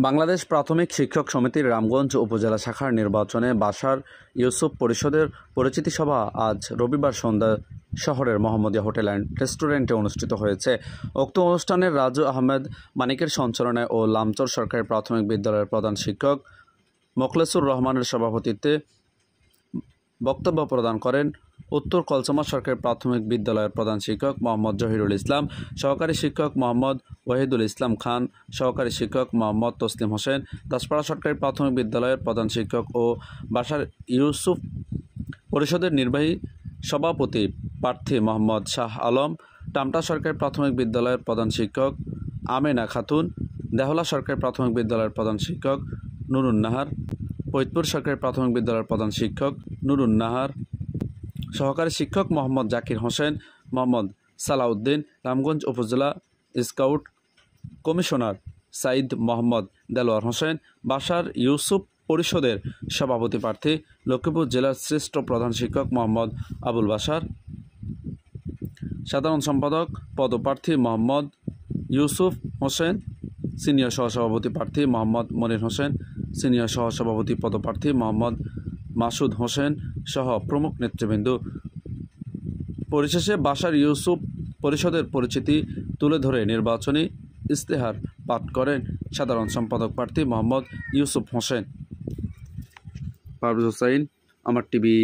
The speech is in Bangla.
বাংলাদেশ প্রাথমিক শিক্ষক সমিতির রামগঞ্জ উপজেলা শাখার নির্বাচনে বাশার ইউসুফ পরিষদের পরিচিতি সভা আজ রবিবার সন্ধ্যায় শহরের মোহাম্মদিয়া হোটেল অ্যান্ড রেস্টুরেন্টে অনুষ্ঠিত হয়েছে। উক্ত অনুষ্ঠানে রাজু আহমেদ মানিকের সঞ্চালনায় ও লামচর সরকারি প্রাথমিক বিদ্যালয়ের প্রধান শিক্ষক মোখলেসুর রহমানের সভাপতিত্বে বক্তব্য প্রদান করেন উত্তর কলচমা সরকারি প্রাথমিক বিদ্যালয়ের প্রধান শিক্ষক মোহাম্মদ জহিরুল ইসলাম, সহকারী শিক্ষক মোহাম্মদ ওয়াহিদুল ইসলাম খান, সহকারী শিক্ষক মোহাম্মদ তসলিম হোসেন, দাসপাড়া সরকারি প্রাথমিক বিদ্যালয়ের প্রধান শিক্ষক ও বাশার ইউসুফ পরিষদের নির্বাহী সভাপতি প্রার্থী মোহাম্মদ শাহ আলম, টামটা সরকারি প্রাথমিক বিদ্যালয়ের প্রধান শিক্ষক আমেনা খাতুন, দেহলা সরকারি প্রাথমিক বিদ্যালয়ের প্রধান শিক্ষক নুরুন নাহার, ফরিদপুর সরকারি প্রাথমিক বিদ্যালয়ের প্রধান শিক্ষক নুরুন নাহার, সহকারী শিক্ষক মোহাম্মদ জাকির হোসেন, মোহাম্মদ সালাউদ্দিন, রামগঞ্জ উপজেলা স্কাউট কমিশনার সাইদ মোহাম্মদ দেলোয়ার হোসেন, বাশার ইউসুফ পরিষদের সভাপতি প্রার্থী লক্ষ্মীপুর জেলার শ্রেষ্ঠ প্রধান শিক্ষক মোহাম্মদ আবুল বাশার, সাধারণ সম্পাদক পদপ্রার্থী মোহাম্মদ ইউসুফ হোসেন, সিনিয়র সহসভাপতি প্রার্থী মোহাম্মদ মনির হোসেন, সিনিয়র সহসভাপতি পদপ্রার্থী মোহাম্মদ মাসুদ হোসেন সহ প্রমুখ নেতৃবৃন্দ। পরিশেষে বাশার ইউসুফ পরিষদের পরিচিতি তুলে ধরে নির্বাচনী ইশতেহার পাঠ করেন সাধারণ সম্পাদক প্রার্থী মোহাম্মদ ইউসুফ হোসেন। পারভেজ হোসাইন, আমার টিভি।